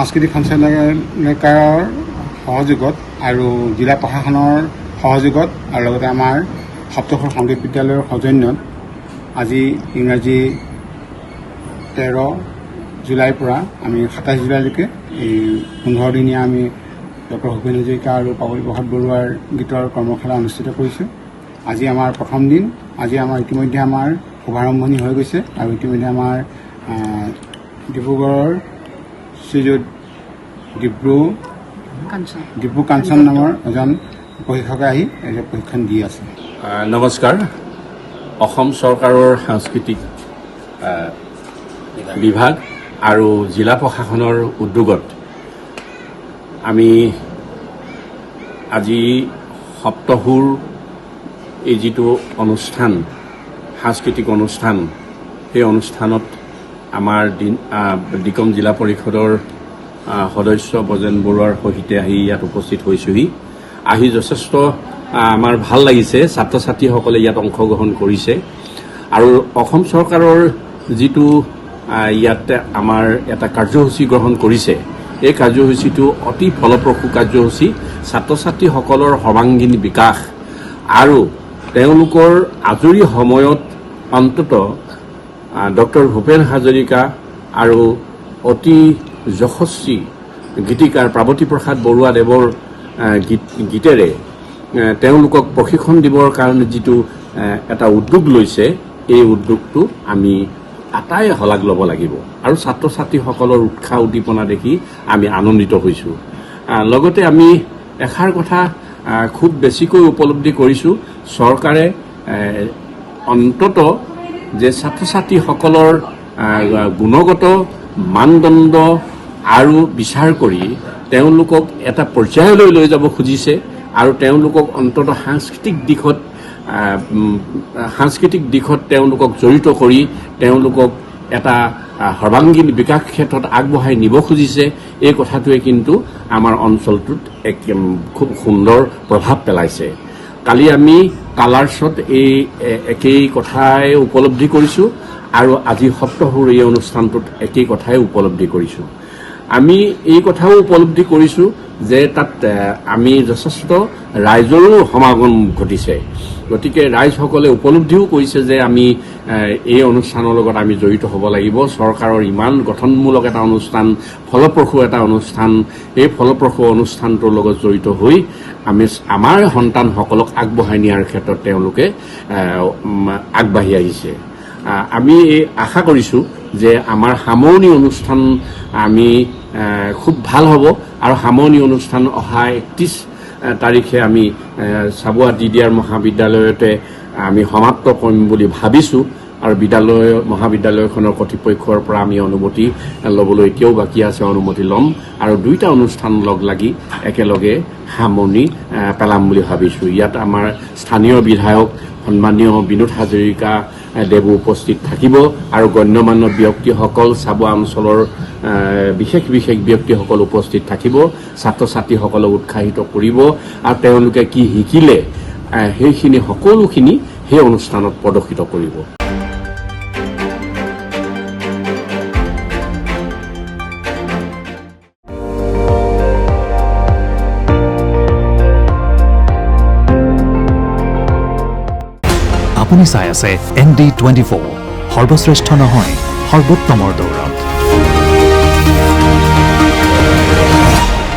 সাংস্কৃতিক সঞ্চালকালয়ৰ সহযোগত আৰু জিলা প্ৰশাসনৰ সহযোগত আৰু লগতে আমাৰ সপ্তসুৰ সংগীত বিদ্যালয়ৰ সৌজন্যত আজি ইংৰাজী 13 জুলাইৰ পৰা আমি 27 জুলাইলৈকে এই 15 দিনীয়া আমি ডক্টৰ ভূপেন হাজৰিকা আৰু পাপৰি প্ৰসাদ বৰুৱাৰ গীতৰ কৰ্মশালা অনুষ্ঠিত কৰিছোঁ। আজি আমাৰ প্ৰথম দিন। আজি আমাৰ ইতিমধ্যে আমাৰ শুভাৰম্ভণি হৈ গৈছে আৰু ইতিমধ্যে আমাৰ ডিব্ৰুগড়ৰ শ্ৰীযুত ডিব্ৰু কাঞ্চন নামৰ এজন প্ৰশিক্ষকে আহি প্ৰশিক্ষণ দি আছে। নমস্কাৰ। অসম চৰকাৰৰ সাংস্কৃতিক বিভাগ আৰু জিলা প্ৰশাসনৰ উদ্যোগত আমি আজি সপ্তসুৰ এই যিটো অনুষ্ঠান, সাংস্কৃতিক অনুষ্ঠান, সেই অনুষ্ঠানত আমাৰ দিকম জিলা পৰিষদৰ সদস্য ব্ৰজেন বৰুৱাৰ সহিতে আহি ইয়াত উপস্থিত হৈছোহি। আহি যথেষ্ট আমাৰ ভাল লাগিছে। ছাত্ৰ ছাত্ৰীসকলে ইয়াত অংশগ্ৰহণ কৰিছে আৰু অসম চৰকাৰৰ যিটো ইয়াতে আমাৰ এটা কাৰ্যসূচী গ্ৰহণ কৰিছে, এই কাৰ্যসূচীটো অতি ফলপ্ৰসূ কাৰ্যসূচী। ছাত্ৰ ছাত্ৰীসকলৰ সৰ্বাংগীন বিকাশ আৰু তেওঁলোকৰ আজৰি সময়ত অন্তত ডক্টৰ ভূপেন হাজৰিকা আৰু অতি যশস্বী গীতিকাৰ প্ৰাৱতী প্ৰসাদ বৰুৱাদেৱৰ গীতেৰে তেওঁলোকক প্ৰশিক্ষণ দিবৰ কাৰণে যিটো এটা উদ্যোগ লৈছে, এই উদ্যোগটো আমি আটাই শলাগ ল'ব লাগিব আৰু ছাত্ৰ ছাত্ৰীসকলৰ উৎসাহ উদ্দীপনা দেখি আমি আনন্দিত হৈছোঁ। লগতে আমি এষাৰ কথা খুব বেছিকৈ উপলব্ধি কৰিছোঁ, চৰকাৰে অন্তত যে ছাত্ৰ ছাত্ৰীসকলৰ গুণগত মানদণ্ড আৰু বিচাৰ কৰি তেওঁলোকক এটা পৰ্যায়লৈ লৈ যাব খুজিছে আৰু তেওঁলোকক অন্তত সাংস্কৃতিক দিশত তেওঁলোকক জড়িত কৰি তেওঁলোকক এটা সৰ্বাংগীন বিকাশ ক্ষেত্ৰত আগবঢ়াই নিব খুজিছে। এই কথাটোৱে কিন্তু আমাৰ অঞ্চলটোত এক খুব সুন্দৰ প্ৰভাৱ পেলাইছে। কালি আমি কালাৰ্ছত এই একেই কথাই উপলব্ধি কৰিছোঁ আৰু আজি সপ্তসুৰ এই অনুষ্ঠানটোত একেই কথাই উপলব্ধি কৰিছোঁ। আমি এই কথাও উপলব্ধি কৰিছোঁ যে তাত আমি যথেষ্ট ৰাইজৰো সমাগম ঘটিছে। গতিকে ৰাইজসকলে উপলব্ধিও কৰিছে যে আমি এই অনুষ্ঠানৰ লগত আমি জড়িত হ'ব লাগিব। চৰকাৰৰ ইমান গঠনমূলক এটা অনুষ্ঠান, ফলপ্ৰসূ এটা অনুষ্ঠান, এই ফলপ্ৰসূ অনুষ্ঠানটোৰ লগত জড়িত হৈ আমি আমাৰ সন্তানসকলক আগবঢ়াই নিয়াৰ ক্ষেত্ৰত তেওঁলোকে আগবাঢ়ি আহিছে। আমি আশা কৰিছোঁ যে আমাৰ সামৰণি অনুষ্ঠান আমি খুব ভাল হ'ব আৰু সামৰণি অনুষ্ঠান অহা 31 তাৰিখে আমি চাবুৱা DDR মহাবিদ্যালয়তে আমি সমাপ্ত কৰিম বুলি ভাবিছোঁ আৰু মহাবিদ্যালয়খনৰ কৰ্তৃপক্ষৰ পৰা আমি অনুমতি ল'বলৈ এতিয়াও বাকী আছে, অনুমতি ল'ম আৰু দুইটা অনুষ্ঠান লগ লাগি একেলগে সামৰণি পেলাম বুলি ভাবিছোঁ। ইয়াত আমাৰ স্থানীয় বিধায়ক সন্মানীয় বিনোদ হাজৰিকা দেৱো উপস্থিত থাকিব আৰু গণ্যমান্য ব্যক্তিসকল, চাবুৱা অঞ্চলৰ বিশেষ ব্যক্তিসকল উপস্থিত থাকিব। ছাত্ৰ ছাত্ৰীসকলক উৎসাহিত কৰিব আৰু তেওঁলোকে কি শিকিলে সেইখিনি সকলোখিনি সেই অনুষ্ঠানত প্ৰদৰ্শিত কৰিব। আপুনি চাই আছে ND24, সৰ্বশ্ৰেষ্ঠ নহয় সৰ্বোত্তমৰ দৌৰ।